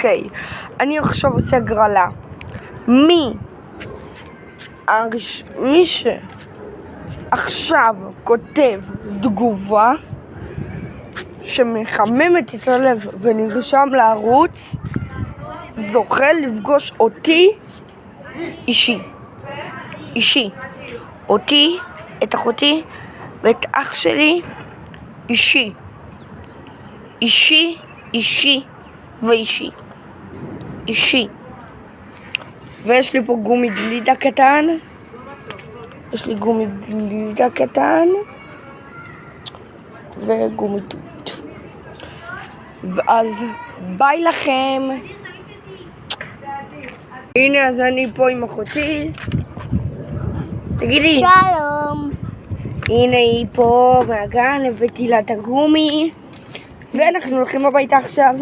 אוקיי, אני עכשיו עושה הגרלה. מי שעכשיו כותב תגובה שמחממת את הלב ונרשם לערוץ זוכה לפגוש אותי אישי, אותי, את אחותי ואת אח שלי אישי ויש לי פה גומי גלידה קטן וגומי תות. ואז ביי לכם. הנה, אז אני פה עם אחותי. תגידי. שלום. הנה היא פה מהגן, הבאתי לה את הגומי ואנחנו הולכים הביתה עכשיו.